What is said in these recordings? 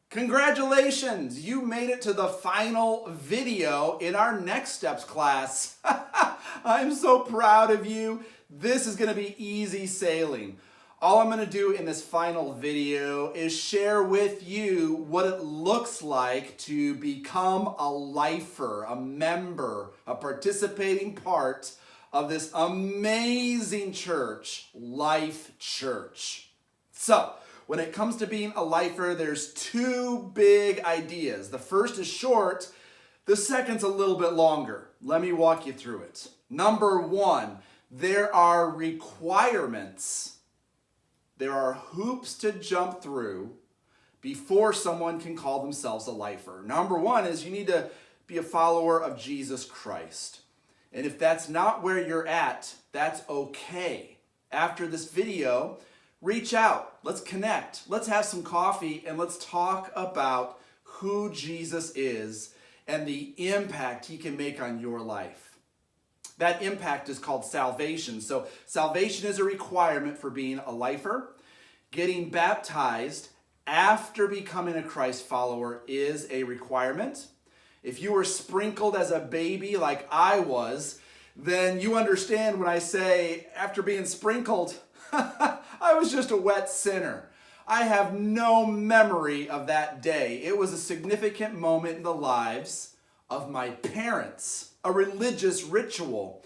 Congratulations! You made it to the final video in our Next Steps class. I'm so proud of you. This is going to be easy sailing. All I'm going to do in this final video is share with you what it looks like to become a lifer, a member, a participating part of this amazing church, Life Church. So, when it comes to being a lifer, there's two big ideas. The first is short, the second's a little bit longer. Let me walk you through it. Number one, there are requirements. There are hoops to jump through before someone can call themselves a lifer. Number one is you need to be a follower of Jesus Christ. And if that's not where you're at, that's okay. After this video, reach out, let's connect, let's have some coffee, and let's talk about who Jesus is and the impact he can make on your life. That impact is called salvation. So salvation is a requirement for being a lifer. Getting baptized after becoming a Christ follower is a requirement. If you were sprinkled as a baby like I was, then you understand when I say after being sprinkled, I was just a wet sinner. I have no memory of that day. It was a significant moment in the lives of my parents, a religious ritual.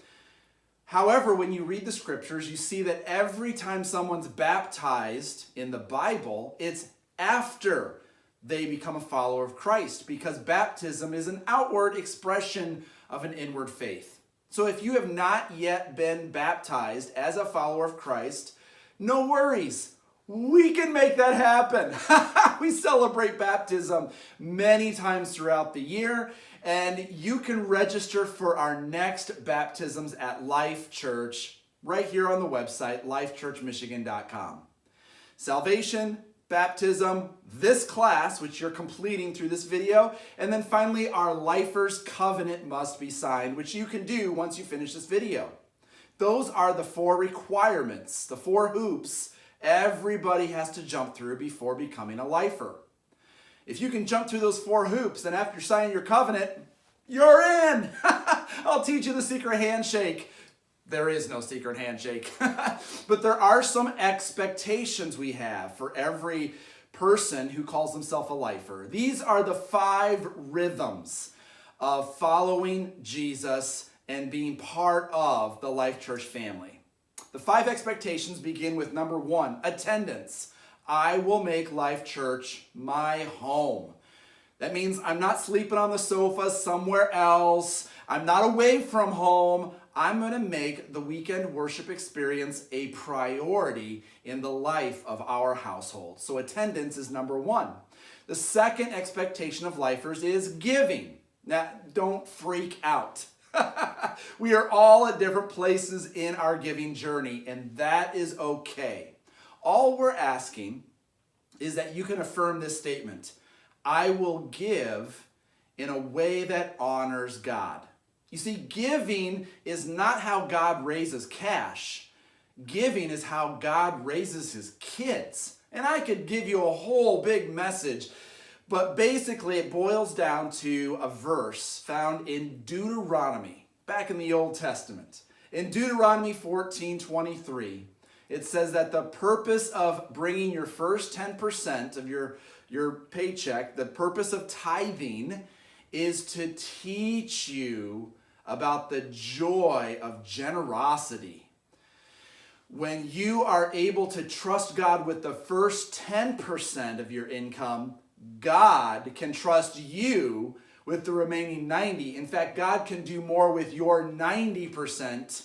However, when you read the scriptures, you see that every time someone's baptized in the Bible, it's after they become a follower of Christ, because baptism is an outward expression of an inward faith. So if you have not yet been baptized as a follower of Christ, no worries. We can make that happen. We celebrate baptism many times throughout the year, and you can register for our next baptisms at Life Church right here on the website, lifechurchmichigan.com. Salvation, baptism, this class, which you're completing through this video, and then finally our Lifer's Covenant must be signed, which you can do once you finish this video. Those are the four requirements, the four hoops everybody has to jump through before becoming a lifer. If you can jump through those four hoops, then after signing your covenant, you're in. I'll teach you the secret handshake. There is no secret handshake. But there are some expectations we have for every person who calls himself a lifer. These are the 5 rhythms of following Jesus and being part of the Life Church family. The 5 expectations begin with number 1, attendance. I will make Life Church my home. That means I'm not sleeping on the sofa somewhere else. I'm not away from home. I'm going to make the weekend worship experience a priority in the life of our household. So attendance is number 1. The second expectation of lifers is giving. Now, don't freak out. We are all at different places in our giving journey, and that is okay. All we're asking is that you can affirm this statement: I will give in a way that honors God. You see, giving is not how God raises cash. Giving is how God raises his kids. And I could give you a whole big message, but basically it boils down to a verse found in Deuteronomy, back in the Old Testament. In Deuteronomy 14:23, it says that the purpose of bringing your first 10% of your paycheck, the purpose of tithing, is to teach you about the joy of generosity. When you are able to trust God with the first 10% of your income, God can trust you with the remaining 90%. In fact, God can do more with your 90%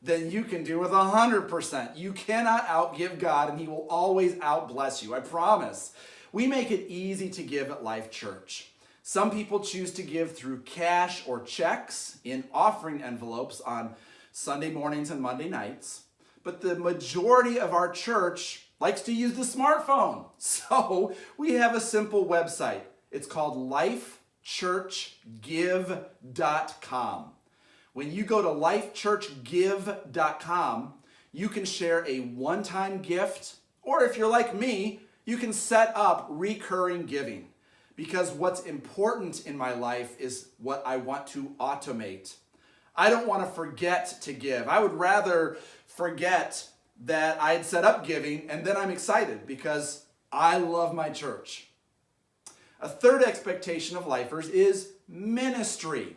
than you can do with 100%. You cannot outgive God, and he will always outbless you, I promise. We make it easy to give at Life Church. Some people choose to give through cash or checks in offering envelopes on Sunday mornings and Monday nights. But the majority of our church likes to use the smartphone. So we have a simple website. It's called lifechurchgive.com. When you go to lifechurchgive.com, you can share a one-time gift, or if you're like me, you can set up recurring giving. because what's important in my life is what I want to automate. I don't want to forget to give. I would rather forget that I had set up giving and then I'm excited because I love my church. A third expectation of lifers is ministry.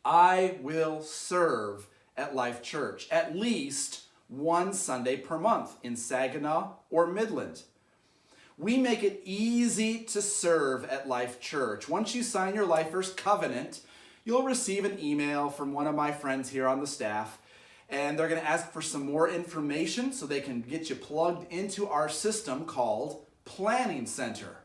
I will serve at Life Church at least one Sunday per month in Saginaw or Midland. We make it easy to serve at Life Church. Once you sign your Lifers Covenant, you'll receive an email from one of my friends here on the staff, and they're going to ask for some more information so they can get you plugged into our system called Planning Center.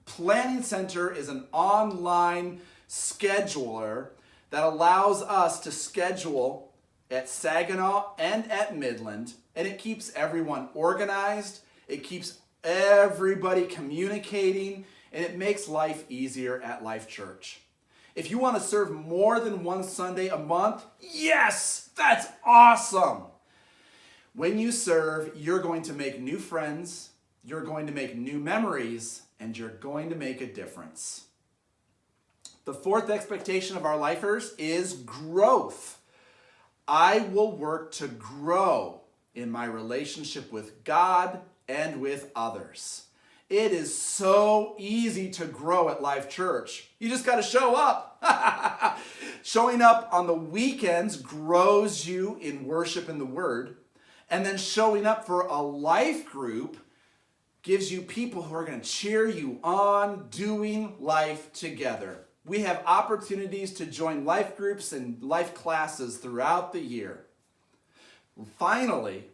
Planning Center is an online scheduler that allows us to schedule at Saginaw and at Midland, and it keeps everyone organized, it keeps everybody communicating, and it makes life easier at Life Church. If you want to serve more than one Sunday a month, yes, that's awesome. When you serve, you're going to make new friends, you're going to make new memories, and you're going to make a difference. The fourth expectation of our lifers is growth. I will work to grow in my relationship with God and with others. It is so easy to grow at Life Church. You just got to show up. Showing up on the weekends grows you in worship and the Word. And then showing up for a life group gives you people who are going to cheer you on doing life together. We have opportunities to join life groups and life classes throughout the year. Finally,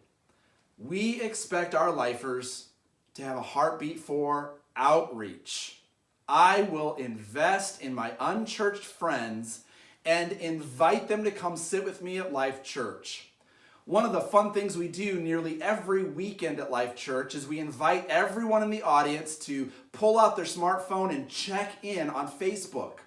we expect our lifers to have a heartbeat for outreach. I will invest in my unchurched friends and invite them to come sit with me at Life Church. One of the fun things we do nearly every weekend at Life Church is we invite everyone in the audience to pull out their smartphone and check in on Facebook.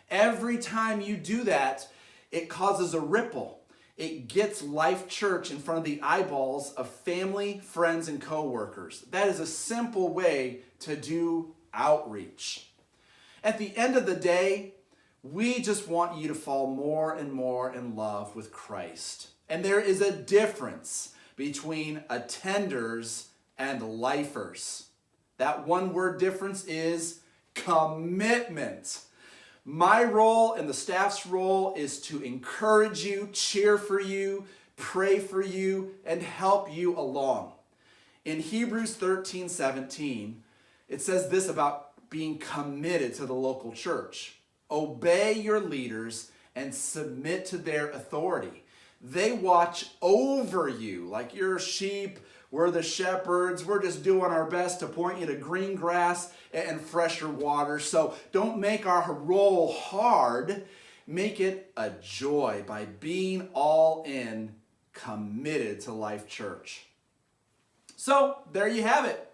Every time you do that, it causes a ripple. It gets Life Church in front of the eyeballs of family, friends, and coworkers. That is a simple way to do outreach. At the end of the day, we just want you to fall more and more in love with Christ. And there is a difference between attenders and lifers. That one word difference is commitment. My role and the staff's role is to encourage you, cheer for you, pray for you, and help you along. In Hebrews 13:17, it says this about being committed to the local church. Obey your leaders and submit to their authority. They watch over you like you're sheep. We're the shepherds. We're just doing our best to point you to green grass and fresher water. So don't make our role hard. Make it a joy by being all in, committed to Life Church. So there you have it.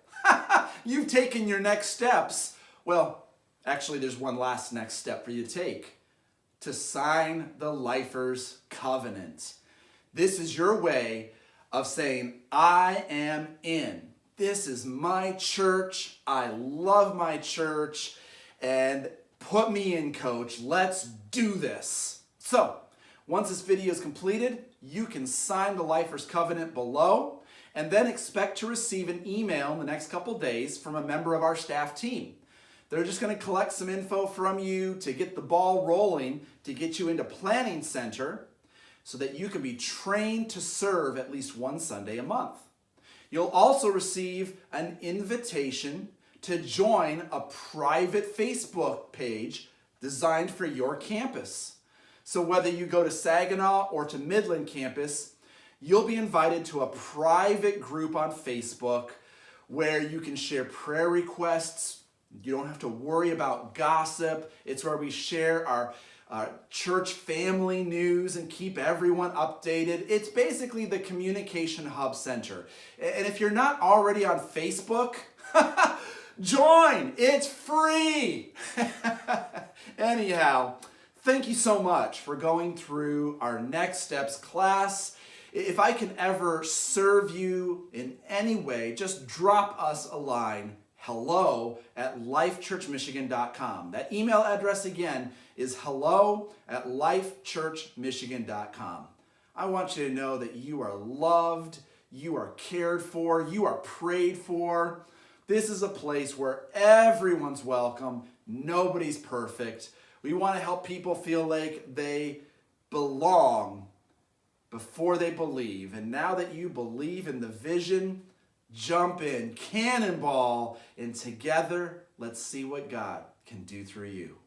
You've taken your next steps. Well, actually, there's one last next step for you to take. To sign the Lifers Covenant. This is your way of saying, I am in. This is my church. I love my church. And put me in, coach. Let's do this. So, once this video is completed, you can sign the Lifers Covenant below and then expect to receive an email in the next couple days from a member of our staff team. They're just going to collect some info from you to get the ball rolling, to get you into Planning Center, so that you can be trained to serve at least one Sunday a month. You'll also receive an invitation to join a private Facebook page designed for your campus. So whether you go to Saginaw or to Midland campus, you'll be invited to a private group on Facebook where you can share prayer requests. You don't have to worry about gossip. It's where we share our church family news and keep everyone updated. It's basically the communication hub center. And if you're not already on Facebook, join. It's free. Anyhow, thank you so much for going through our Next Steps class. If I can ever serve you in any way, just drop us a line. hello@lifechurchmichigan.com. That email address again is hello@lifechurchmichigan.com. I want you to know that you are loved, you are cared for, you are prayed for. This is a place where everyone's welcome, nobody's perfect. We want to help people feel like they belong before they believe. And now that you believe in the vision, jump in, cannonball, and together, let's see what God can do through you.